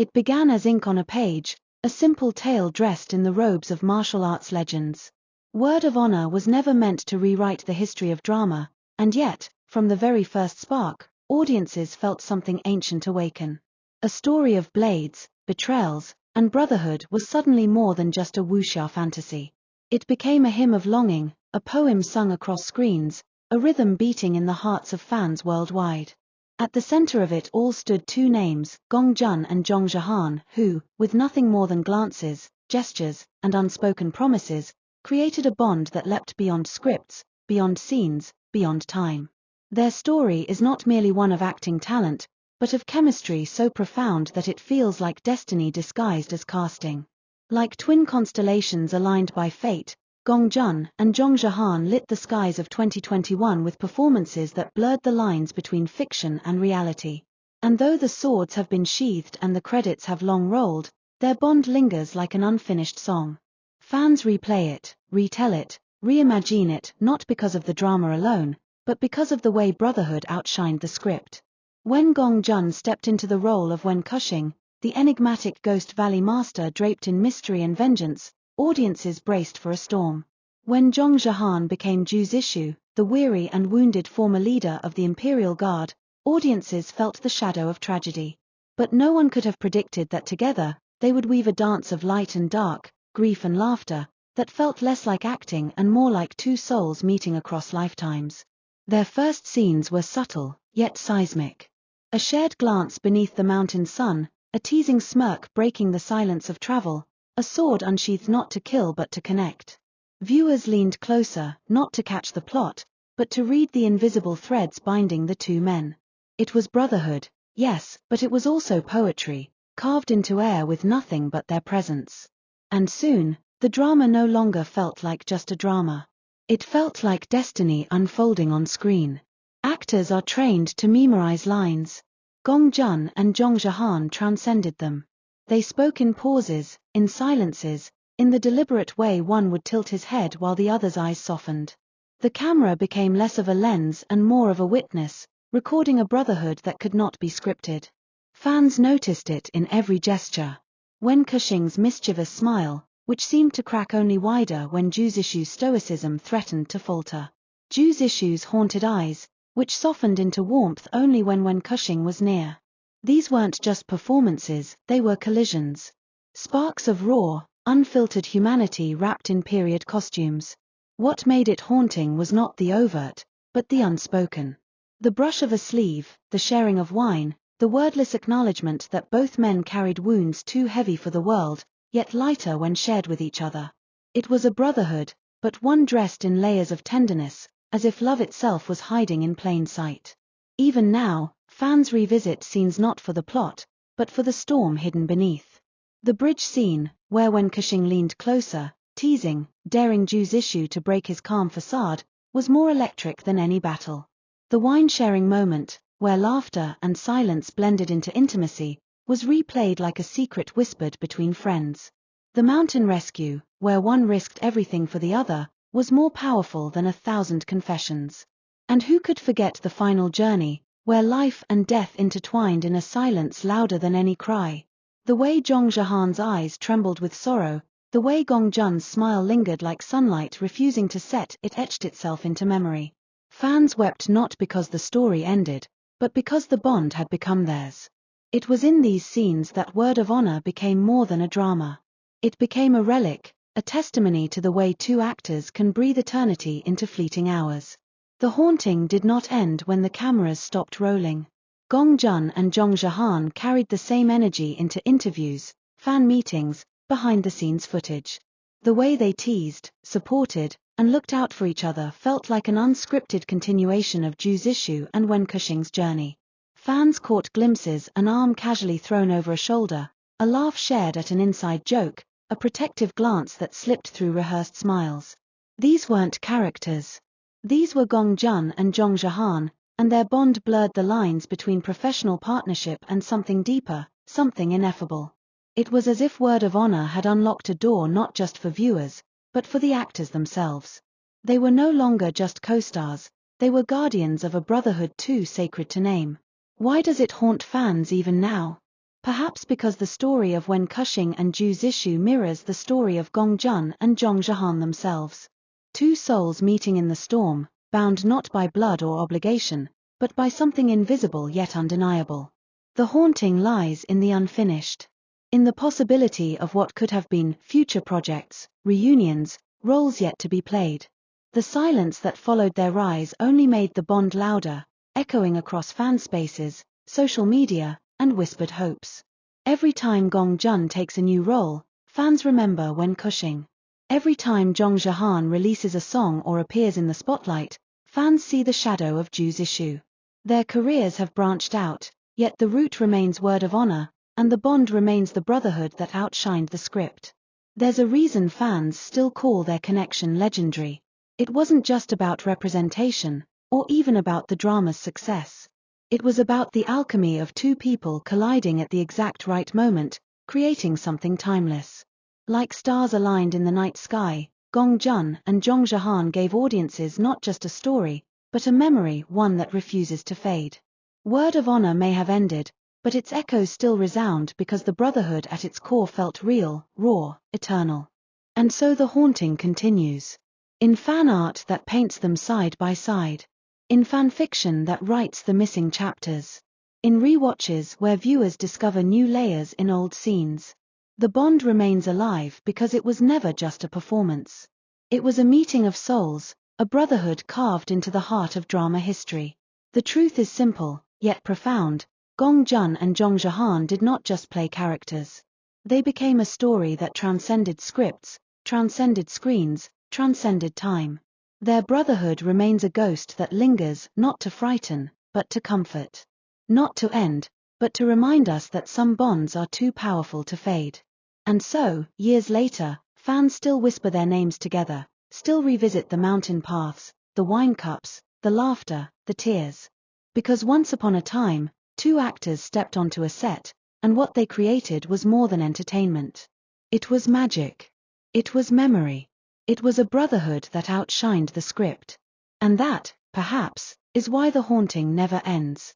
It began as ink on a page, a simple tale dressed in the robes of martial arts legends. Word of Honor was never meant to rewrite the history of drama, and yet, from the very first spark, audiences felt something ancient awaken. A story of blades, betrayals, and brotherhood was suddenly more than just a wuxia fantasy. It became a hymn of longing, a poem sung across screens, a rhythm beating in the hearts of fans worldwide. At the center of it all stood two names, Gong Jun and Zhang Zhehan, who, with nothing more than glances, gestures, and unspoken promises, created a bond that leapt beyond scripts, beyond scenes, beyond time. Their story is not merely one of acting talent, but of chemistry so profound that it feels like destiny disguised as casting. Like twin constellations aligned by fate, Gong Jun and Zhang Zhehan lit the skies of 2021 with performances that blurred the lines between fiction and reality. And though the swords have been sheathed and the credits have long rolled, their bond lingers like an unfinished song. Fans replay it, retell it, reimagine it, not because of the drama alone, but because of the way Brotherhood outshined the script. When Gong Jun stepped into the role of Wen Cushing, the enigmatic Ghost Valley master draped in mystery and vengeance, audiences braced for a storm. When Zhang Zhehan became Ju Zixu, the weary and wounded former leader of the Imperial Guard, audiences felt the shadow of tragedy. But no one could have predicted that together, they would weave a dance of light and dark, grief and laughter, that felt less like acting and more like two souls meeting across lifetimes. Their first scenes were subtle, yet seismic. A shared glance beneath the mountain sun, a teasing smirk breaking the silence of travel, a sword unsheathed not to kill but to connect. Viewers leaned closer, not to catch the plot, but to read the invisible threads binding the two men. It was brotherhood, yes, but it was also poetry, carved into air with nothing but their presence. And soon, the drama no longer felt like just a drama. It felt like destiny unfolding on screen. Actors are trained to memorize lines. Gong Jun and Zhang Zhehan transcended them. They spoke in pauses, in silences, in the deliberate way one would tilt his head while the other's eyes softened. The camera became less of a lens and more of a witness, recording a brotherhood that could not be scripted. Fans noticed it in every gesture. Wen Cushing's mischievous smile, which seemed to crack only wider when Ju Zixu's stoicism threatened to falter. Ju Zixu's haunted eyes, which softened into warmth only when Wen Cushing was near. These weren't just performances, they were collisions. Sparks of raw, unfiltered humanity wrapped in period costumes. What made it haunting was not the overt, but the unspoken. The brush of a sleeve, the sharing of wine, the wordless acknowledgement that both men carried wounds too heavy for the world, yet lighter when shared with each other. It was a brotherhood, but one dressed in layers of tenderness, as if love itself was hiding in plain sight. Even now, fans revisit scenes not for the plot, but for the storm hidden beneath. The bridge scene, where Wen Cushing leaned closer, teasing, daring Ju Zixu to break his calm facade, was more electric than any battle. The wine-sharing moment, where laughter and silence blended into intimacy, was replayed like a secret whispered between friends. The mountain rescue, where one risked everything for the other, was more powerful than 1,000 confessions. And who could forget the final journey, where life and death intertwined in a silence louder than any cry? The way Zhang Zhehan's eyes trembled with sorrow, the way Gong Jun's smile lingered like sunlight refusing to set, it etched itself into memory. Fans wept not because the story ended, but because the bond had become theirs. It was in these scenes that Word of Honor became more than a drama. It became a relic, a testimony to the way two actors can breathe eternity into fleeting hours. The haunting did not end when the cameras stopped rolling. Gong Jun and Zhang Zhehan carried the same energy into interviews, fan meetings, behind-the-scenes footage. The way they teased, supported, and looked out for each other felt like an unscripted continuation of Ju Zixu and Wen Cushing's journey. Fans caught glimpses, an arm casually thrown over a shoulder, a laugh shared at an inside joke, a protective glance that slipped through rehearsed smiles. These weren't characters. These were Gong Jun and Zhang Zhehan, and their bond blurred the lines between professional partnership and something deeper, something ineffable. It was as if Word of Honor had unlocked a door not just for viewers, but for the actors themselves. They were no longer just co-stars, they were guardians of a brotherhood too sacred to name. Why does it haunt fans even now? Perhaps because the story of Wen Kushing and Zhu Zishu mirrors the story of Gong Jun and Zhang Zhehan themselves. Two souls meeting in the storm, bound not by blood or obligation, but by something invisible yet undeniable. The haunting lies in the unfinished. In the possibility of what could have been future projects, reunions, roles yet to be played. The silence that followed their rise only made the bond louder, echoing across fan spaces, social media, and whispered hopes. Every time Gong Jun takes a new role, fans remember Wen Kushing. Every time Zhang Zhehan releases a song or appears in the spotlight, fans see the shadow of Zhu Zishu. Their careers have branched out, yet the root remains word of honor, and the bond remains the brotherhood that outshined the script. There's a reason fans still call their connection legendary. It wasn't just about representation, or even about the drama's success. It was about the alchemy of two people colliding at the exact right moment, creating something timeless. Like stars aligned in the night sky, Gong Jun and Zhang Zhehan gave audiences not just a story, but a memory, one that refuses to fade. Word of Honor may have ended, but its echoes still resound because the brotherhood at its core felt real, raw, eternal. And so the haunting continues. In fan art that paints them side by side. In fan fiction that writes the missing chapters. In rewatches where viewers discover new layers in old scenes. The bond remains alive because it was never just a performance. It was a meeting of souls, a brotherhood carved into the heart of drama history. The truth is simple, yet profound. Gong Jun and Zhang Zhehan did not just play characters. They became a story that transcended scripts, transcended screens, transcended time. Their brotherhood remains a ghost that lingers, not to frighten, but to comfort. Not to end, but to remind us that some bonds are too powerful to fade. And so, years later, fans still whisper their names together, still revisit the mountain paths, the wine cups, the laughter, the tears. Because once upon a time, two actors stepped onto a set, and what they created was more than entertainment. It was magic. It was memory. It was a brotherhood that outshined the script. And that, perhaps, is why the haunting never ends.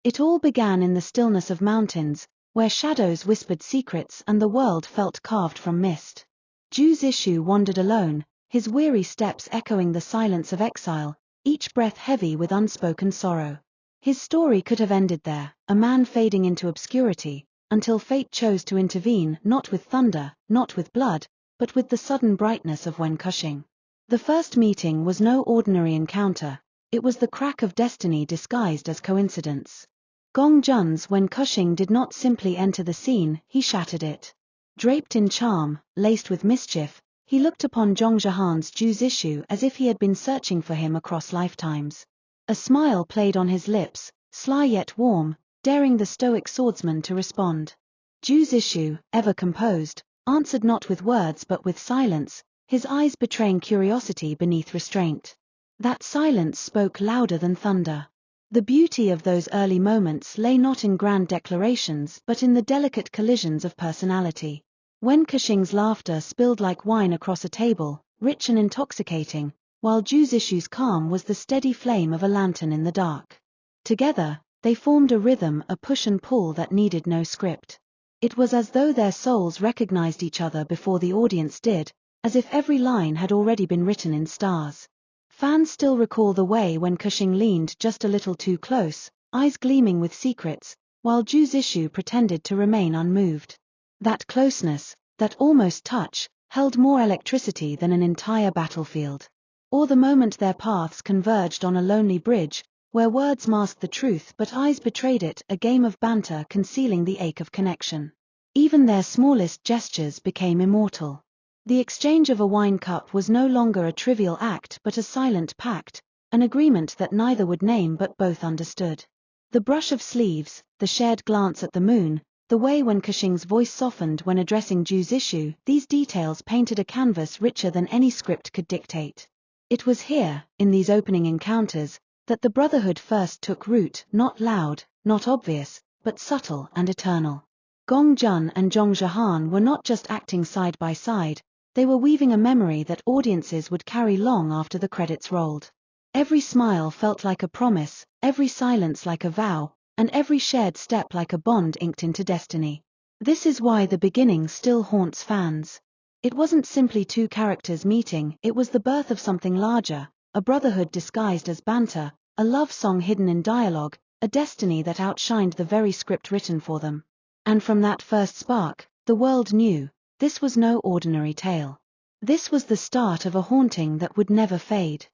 It all began in the stillness of mountains, where shadows whispered secrets and the world felt carved from mist. Zhu Zishu wandered alone, his weary steps echoing the silence of exile, each breath heavy with unspoken sorrow. His story could have ended there, a man fading into obscurity, until fate chose to intervene, not with thunder, not with blood, but with the sudden brightness of Wen Kushing. The first meeting was no ordinary encounter, it was the crack of destiny disguised as coincidence. Gong Jun's Wen Kushing did not simply enter the scene, he shattered it. Draped in charm, laced with mischief, he looked upon Zhang Zhehan's Zhu Zishu as if he had been searching for him across lifetimes. A smile played on his lips, sly yet warm, daring the stoic swordsman to respond. Zhu Zishu, ever composed, answered not with words but with silence, his eyes betraying curiosity beneath restraint. That silence spoke louder than thunder. The beauty of those early moments lay not in grand declarations but in the delicate collisions of personality. Wen Kushing's laughter spilled like wine across a table, rich and intoxicating, while Zhu Zishu's calm was the steady flame of a lantern in the dark. Together, they formed a rhythm, a push and pull that needed no script. It was as though their souls recognized each other before the audience did, as if every line had already been written in stars. Fans still recall the way Wen Kushing leaned just a little too close, eyes gleaming with secrets, while Zhu Zishu pretended to remain unmoved. That closeness, that almost touch, held more electricity than an entire battlefield. Or the moment their paths converged on a lonely bridge, where words masked the truth but eyes betrayed it, a game of banter concealing the ache of connection. Even their smallest gestures became immortal. The exchange of a wine cup was no longer a trivial act but a silent pact, an agreement that neither would name but both understood. The brush of sleeves, the shared glance at the moon, the way Wen Kushing's voice softened when addressing Zhu Zishu, these details painted a canvas richer than any script could dictate. It was here, in these opening encounters, that the brotherhood first took root, not loud, not obvious, but subtle and eternal. Gong Jun and Zhang Zhehan were not just acting side by side, they were weaving a memory that audiences would carry long after the credits rolled. Every smile felt like a promise, every silence like a vow, and every shared step like a bond inked into destiny. This is why the beginning still haunts fans. It wasn't simply two characters meeting, it was the birth of something larger, a brotherhood disguised as banter, a love song hidden in dialogue, a destiny that outshined the very script written for them. And from that first spark, the world knew, this was no ordinary tale. This was the start of a haunting that would never fade.